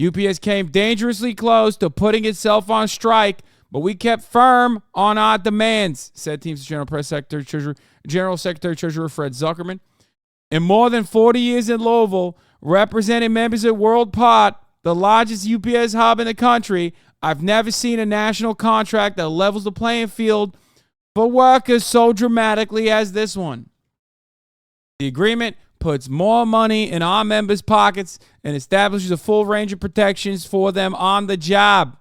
UPS came dangerously close to putting itself on strike, but we kept firm on our demands, said Teamsters General Secretary Treasurer Fred Zuckerman. In more than 40 years in Louisville, representing members at World Part, the largest UPS hub in the country, I've never seen a national contract that levels the playing field for workers so dramatically as this one. The agreement puts more money in our members' pockets and establishes a full range of protections for them on the job.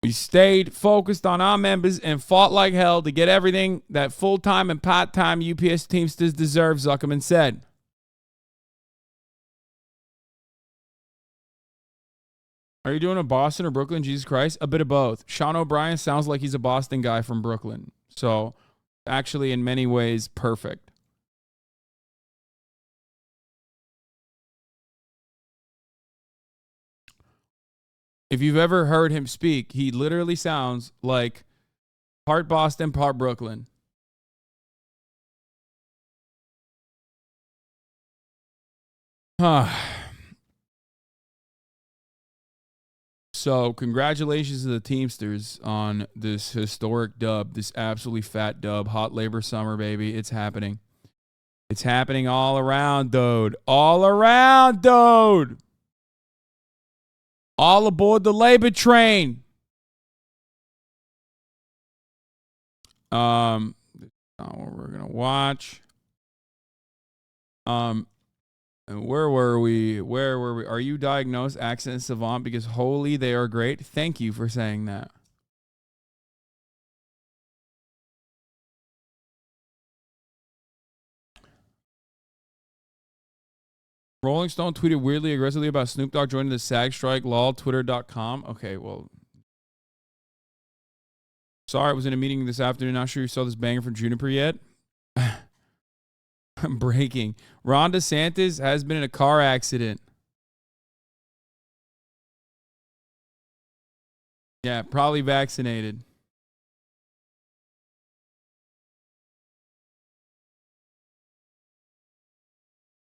We stayed focused on our members and fought like hell to get everything that full-time and part-time UPS Teamsters deserve, Zuckerman said. Are you doing a Boston or Brooklyn, Jesus Christ? A bit of both. Sean O'Brien sounds like he's a Boston guy from Brooklyn. So, actually, in many ways, perfect. If you've ever heard him speak, he literally sounds like part Boston, part Brooklyn. So, congratulations to the Teamsters on this historic dub, this absolutely fat dub. Hot labor summer, baby. It's happening. It's happening all around, dude. All around, dude. All aboard the labor train. That's not what we're gonna watch. And where were we? Are you diagnosed accident savant? Because holy, they are great. Thank you for saying that. Rolling Stone tweeted weirdly aggressively about Snoop Dogg joining the SAG strike. Lol, twitter.com. Okay, well. Sorry, I was in a meeting this afternoon. Not sure you saw this banger from Juniper yet. Breaking. Ron DeSantis has been in a car accident. Yeah, probably vaccinated.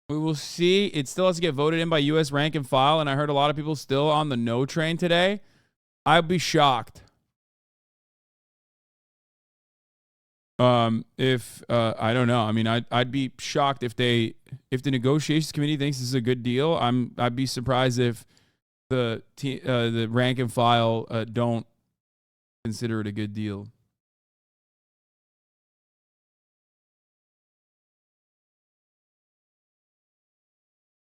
We will see. It still has to get voted in by U.S. rank and file, and I heard a lot of people still on the no train today. I'd be shocked. If I don't know. I mean, I'd be shocked if the negotiations committee thinks this is a good deal. I'd be surprised if the rank and file don't consider it a good deal.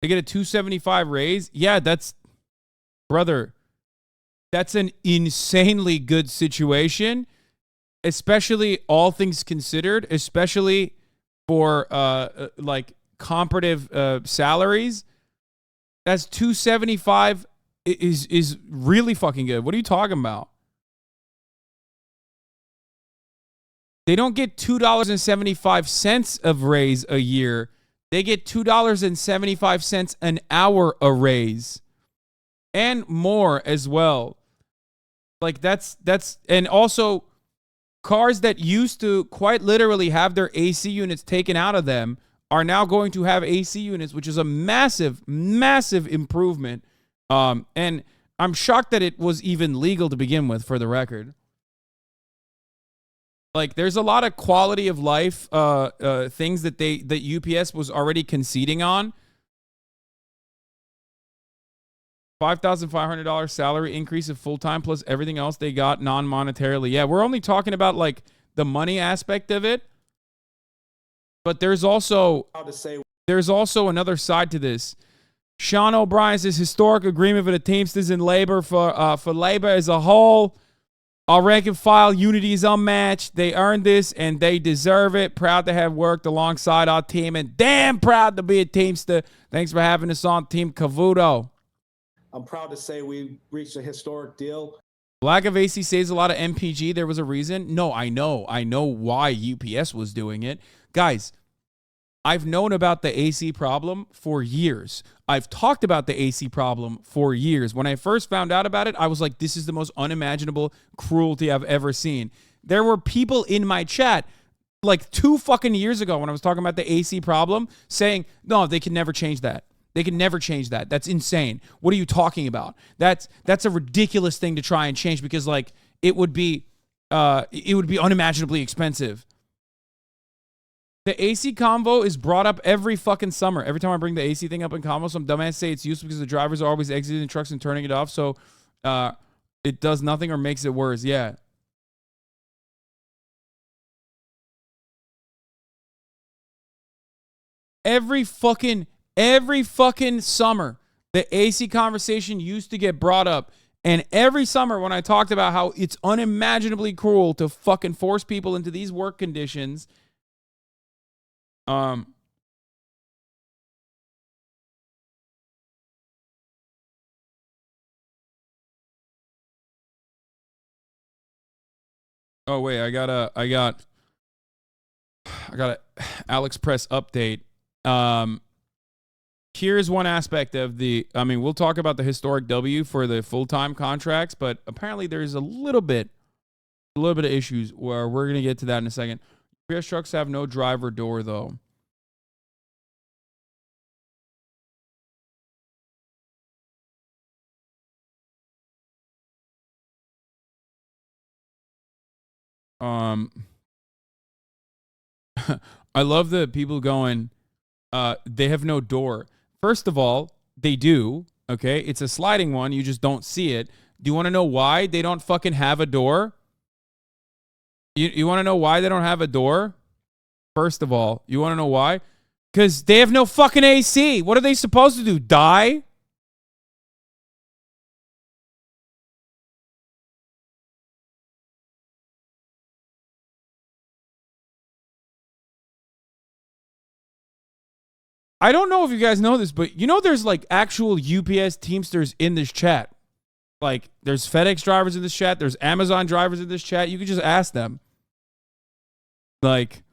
They get a $275 raise. Yeah, brother, that's an insanely good situation, especially all things considered, especially for like comparative salaries. That's $275 is really fucking good. What are you talking about? They don't get $2.75 of raise a year. They get $2.75 an hour a raise. And more as well. Like that's and also cars that used to quite literally have their AC units taken out of them are now going to have AC units, which is a massive, massive improvement. And I'm shocked that it was even legal to begin with, for the record. Like, there's a lot of quality of life things that UPS was already conceding on. $5,500 salary increase of full-time plus everything else they got non-monetarily. Yeah, we're only talking about, like, the money aspect of it. But there's also another side to this. Sean O'Brien says historic agreement for the Teamsters and labor for labor as a whole. Our rank and file unity is unmatched. They earned this and they deserve it. Proud to have worked alongside our team and damn proud to be a Teamster. Thanks for having us on Team Cavuto. I'm proud to say we reached a historic deal. Lack of AC saves a lot of MPG. There was a reason. No, I know why UPS was doing it. Guys, I've known about the AC problem for years. I've talked about the AC problem for years. When I first found out about it, I was like, this is the most unimaginable cruelty I've ever seen. There were people in my chat like 2 fucking years ago when I was talking about the AC problem saying, no, they can never change that. They can never change that. That's insane. What are you talking about? That's a ridiculous thing to try and change because like it would be unimaginably expensive. The AC convo is brought up every fucking summer. Every time I bring the AC thing up in convo, some dumbass say it's useless because the drivers are always exiting the trucks and turning it off, so it does nothing or makes it worse. Yeah. Every fucking summer, the AC conversation used to get brought up. And every summer when I talked about how it's unimaginably cruel to fucking force people into these work conditions, oh wait, I got a Alex Press update. Here's one aspect of we'll talk about the historic W for the full-time contracts, but apparently there's a little bit of issues where we're going to get to that in a second. UPS trucks have no driver door, though. I love the people going, they have no door. First of all, they do, okay? It's a sliding one. You just don't see it. Do you want to know why they don't fucking have a door? You want to know why they don't have a door? First of all, you want to know why? Because they have no fucking AC. What are they supposed to do? Die? I don't know if you guys know this, but you know there's like actual UPS Teamsters in this chat. Like there's FedEx drivers in this chat. There's Amazon drivers in this chat. You could just ask them. Like,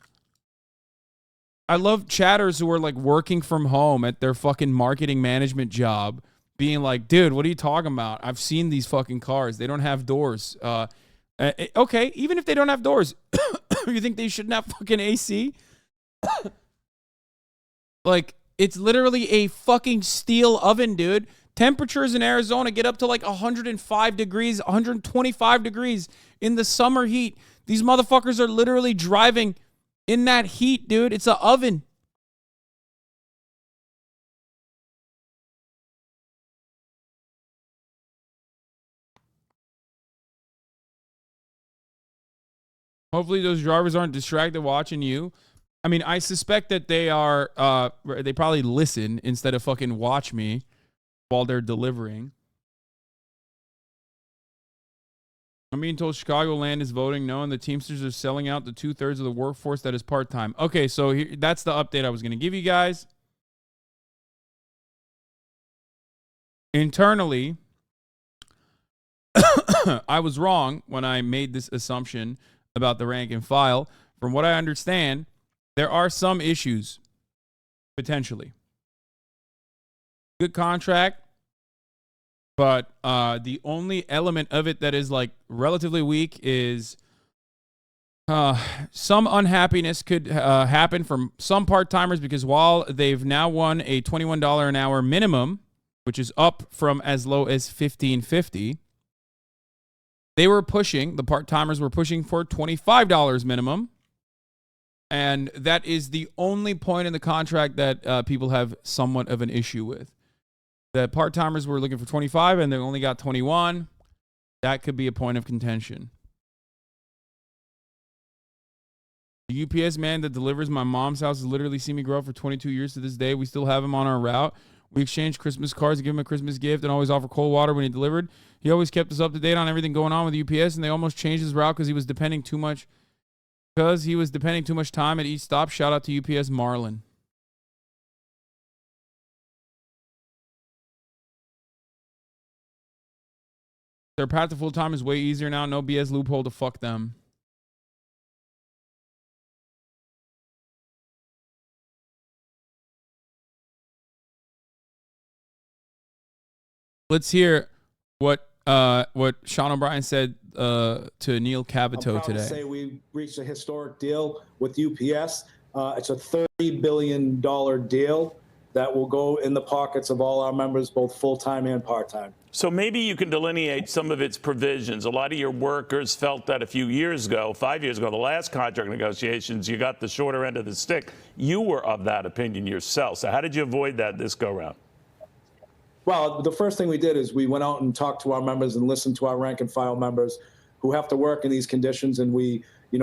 I love chatters who are like working from home at their fucking marketing management job being like, dude, what are you talking about? I've seen these fucking cars. They don't have doors. Okay, even if they don't have doors, you think they shouldn't have fucking AC? Like, it's literally a fucking steel oven, dude. Temperatures in Arizona get up to like 105 degrees, 125 degrees in the summer heat. These motherfuckers are literally driving in that heat, dude. It's an oven. Hopefully those drivers aren't distracted watching you. I mean, I suspect that they are, they probably listen instead of fucking watch me while they're delivering. I'm being told Chicagoland is voting no, and the Teamsters are selling out the 2/3 of the workforce that is part-time. Okay, so that's the update I was going to give you guys. Internally, I was wrong when I made this assumption about the rank and file. from what I understand, there are some issues, potentially. Good contract, but the only element of it that is like relatively weak is some unhappiness could happen from some part-timers, because while they've now won a $21 an hour minimum, which is up from as low as $15.50, the part-timers were pushing for $25 minimum. And that is the only point in the contract that people have somewhat of an issue with. The part-timers were looking for 25 and they only got 21. That could be a point of contention. The UPS man that delivers my mom's house has literally seen me grow up for 22 years to this day. We still have him on our route. We exchanged Christmas cards to give him a Christmas gift and always offer cold water when he delivered. He always kept us up to date on everything going on with UPS, and they almost changed his route because he was depending too much time at each stop. Shout out to UPS Marlin. Their path to full-time is way easier now. No BS loophole to fuck them. Let's hear what Sean O'Brien said to Neil Capito today. To say we reached a historic deal with UPS. It's a $30 billion deal that will go in the pockets of all our members, both full-time and part-time. So maybe you can delineate some of its provisions. A lot of your workers felt that a few years ago, 5 years ago, the last contract negotiations, you got the shorter end of the stick. You were of that opinion yourself. So how did you avoid that this go-round? Well, the first thing we did is we went out and talked to our members and listened to our rank and file members who have to work in these conditions, and we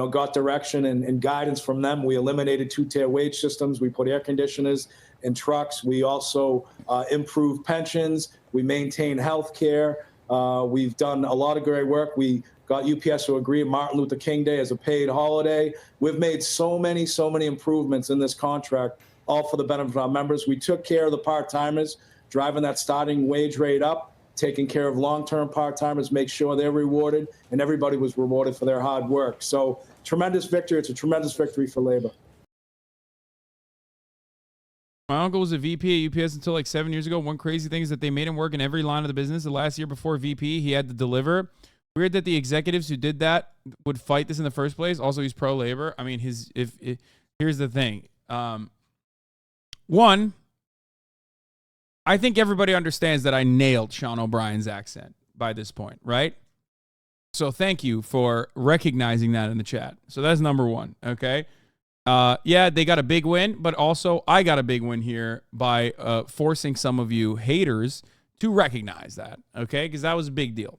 got direction and guidance from them. We eliminated two-tier wage systems. We put air conditioners in trucks. We also improved pensions. We maintain health care. We've done a lot of great work. We got UPS to agree Martin Luther King Day as a paid holiday. We've made so many improvements in this contract, all for the benefit of our members. We took care of the part-timers, driving that starting wage rate up, taking care of long-term part-timers, make sure they're rewarded, and everybody was rewarded for their hard work. So tremendous victory. It's a tremendous victory for labor. My uncle was a VP at UPS until like 7 years ago. One crazy thing is that they made him work in every line of the business. The last year before VP, he had to deliver. Weird that the executives who did that would fight this in the first place. Also, he's pro-labor. I mean, here's the thing. One, I think everybody understands that I nailed Sean O'Brien's accent by this point, right? So thank you for recognizing that in the chat. So that's number one, okay? Yeah, they got a big win, but also I got a big win here by forcing some of you haters to recognize that, okay? Because that was a big deal.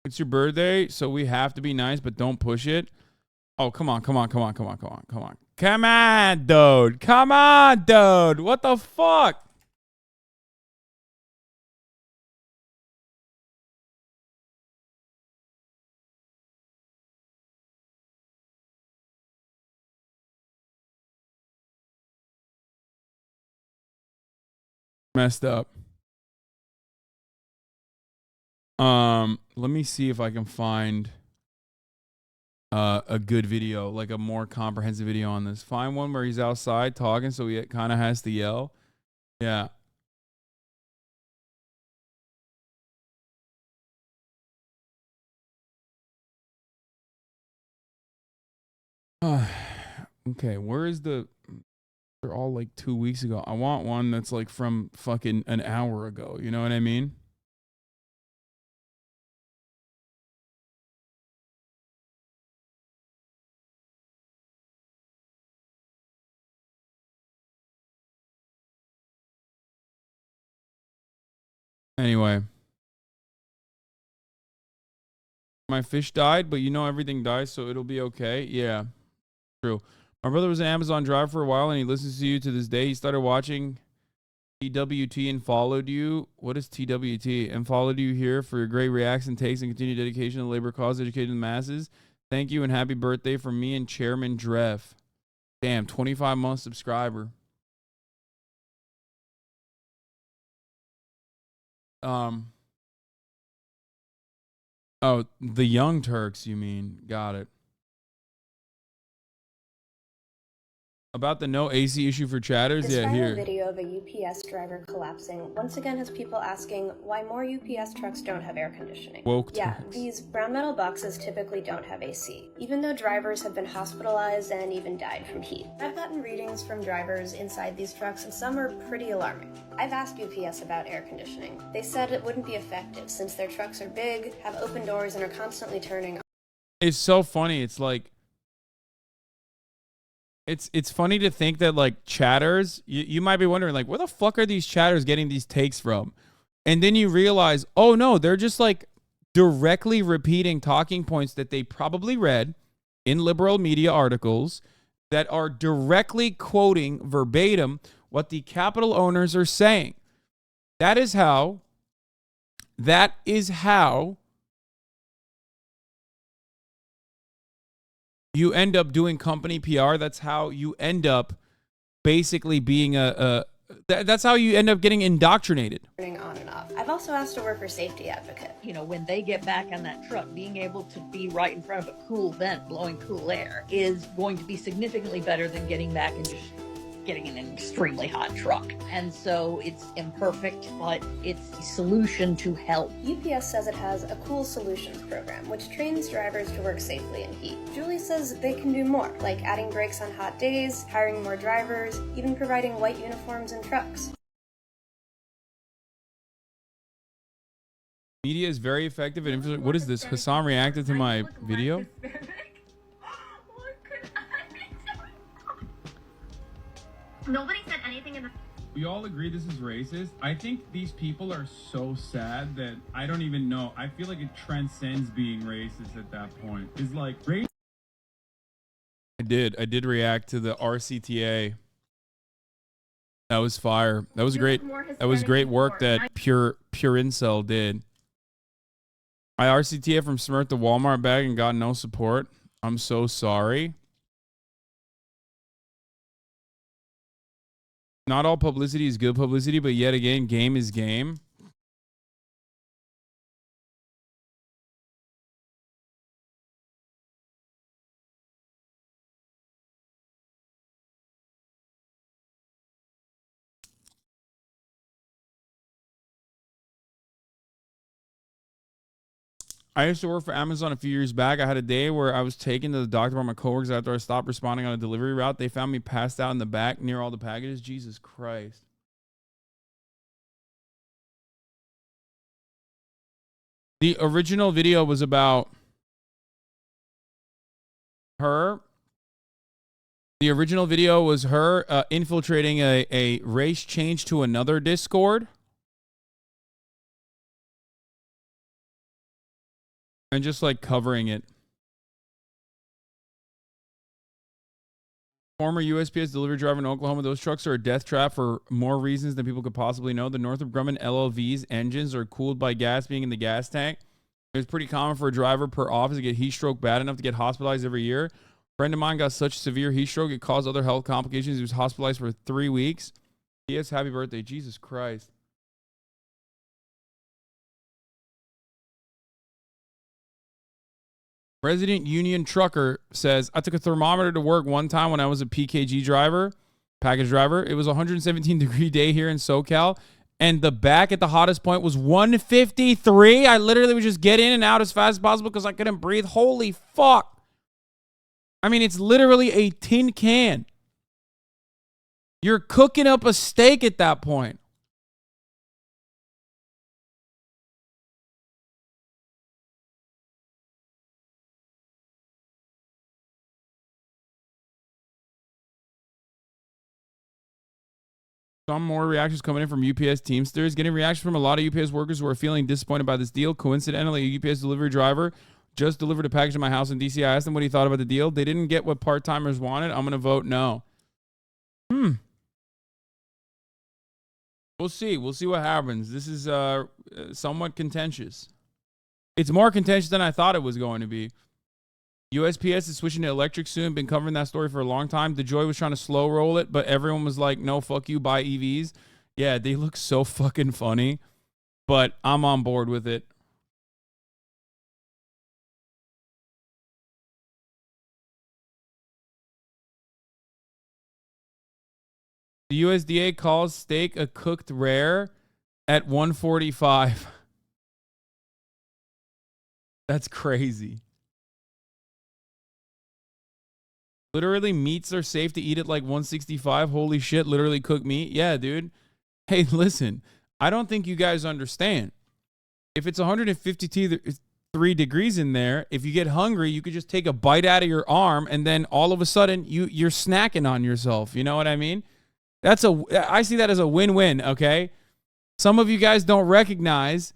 It's your birthday, so we have to be nice, but don't push it. Oh, come on. Come on, dude. Come on, dude. What the fuck? Messed up. Let me see if I can find a good video, like a more comprehensive video on this. Find one where he's outside talking, so he kind of has to yell. Yeah. Okay, where is the... They're all like 2 weeks ago. I want one that's like from fucking an hour ago. You know what I mean? Anyway. My fish died, but you know everything dies, so it'll be okay. Yeah, true. My brother was an Amazon driver for a while, and he listens to you to this day. He started watching TWT and followed you. What is TWT? And followed you here for your great reacts and takes and continued dedication to the labor cause, educating the masses. Thank you and happy birthday from me and Chairman Dreff. Damn, 25-month subscriber. Oh, the Young Turks, you mean? Got it. About the no AC issue for chatters? This Yeah, viral here. video of a UPS driver collapsing once again has people asking why more UPS trucks don't have air conditioning. Woke Yeah, turks. these brown metal boxes typically don't have AC, even though drivers have been hospitalized and even died from heat. I've gotten readings from drivers inside these trucks and some are pretty alarming. I've asked UPS about air conditioning. They said it wouldn't be effective since their trucks are big, have open doors, and are constantly turning. It's so funny. It's like, it's funny to think that like chatters, you might be wondering like, where the fuck are these chatters getting these takes from? And then you realize, oh no, they're just like directly repeating talking points that they probably read in liberal media articles that are directly quoting verbatim what the Capitol owners are saying. That is how you end up doing company PR. That's how you end up basically being that's how you end up getting indoctrinated. Turning on and off. I've also asked a worker safety advocate. You know, when they get back on that truck, being able to be right in front of a cool vent blowing cool air is going to be significantly better than getting back and just getting in an extremely hot truck. And so it's imperfect, but it's the solution to help. UPS says it has a cool solutions program, which trains drivers to work safely in heat. Julie says they can do more, like adding brakes on hot days, hiring more drivers, even providing white uniforms in trucks. Media is very effective at influencing. What is this? Hasan reacted to my video? Nobody said anything in the... We all agree this is racist. I think these people are so sad that I don't even know. I feel like it transcends being racist at that point. It's like race. I did react to the RCTA. That was fire. That was great. That was great work that Pure Incel did. I RCTA from Smurf to Walmart bag and got no support. I'm so sorry. Not all publicity is good publicity, but yet again, game is game. I used to work for Amazon a few years back. I had a day where I was taken to the doctor by my coworkers after I stopped responding on a delivery route. They found me passed out in the back near all the packages. Jesus Christ. The original video was about her. The original video was her infiltrating a race change to another Discord. And just like covering it. Former USPS delivery driver in Oklahoma. Those trucks are a death trap for more reasons than people could possibly know. The Northrop Grumman LLV's engines are cooled by gas being in the gas tank. It's pretty common for a driver per office to get heat stroke bad enough to get hospitalized every year. A friend of mine got such severe heat stroke it caused other health complications. He was hospitalized for 3 weeks. P.S. Happy birthday. Jesus Christ. Resident Union Trucker says, I took a thermometer to work one time when I was a PKG driver, package driver. It was a 117 degree day here in SoCal. And the back at the hottest point was 153. I literally would just get in and out as fast as possible because I couldn't breathe. Holy fuck. I mean, it's literally a tin can. You're cooking up a steak at that point. Some more reactions coming in from UPS Teamsters. Getting reactions from a lot of UPS workers who are feeling disappointed by this deal. Coincidentally, a UPS delivery driver just delivered a package to my house in DC. I asked them what he thought about the deal. They didn't get what part-timers wanted. I'm going to vote no. We'll see. We'll see what happens. This is somewhat contentious. It's more contentious than I thought it was going to be. USPS is switching to electric soon. Been covering that story for a long time. DeJoy was trying to slow roll it, but everyone was like, no, fuck you, buy EVs. Yeah, they look so fucking funny. but I'm on board with it. The USDA calls steak a cooked rare at 145. That's crazy. Literally, meats are safe to eat at like 165. Holy shit, literally cooked meat. Yeah, dude. Hey, listen, I don't think you guys understand. If it's 153 degrees in there, if you get hungry, you could just take a bite out of your arm, and then all of a sudden you're snacking on yourself. You know what I mean? I see that as a win-win. Okay, some of you guys don't recognize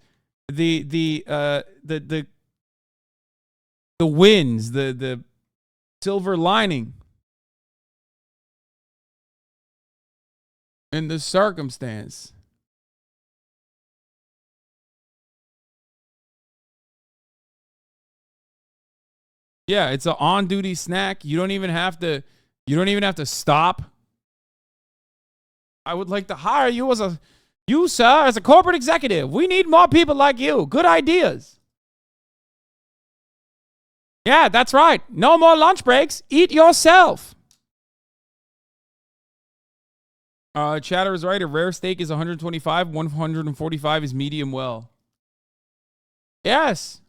the wins, the silver lining in the circumstance. Yeah, it's an on-duty snack. You don't even have to stop. I would like to hire you sir, as a corporate executive. We need more people like you. Good ideas. Yeah, that's right. No more lunch breaks. Eat yourself. Chatter is right. A rare steak is 125. 145 is medium well. Yes.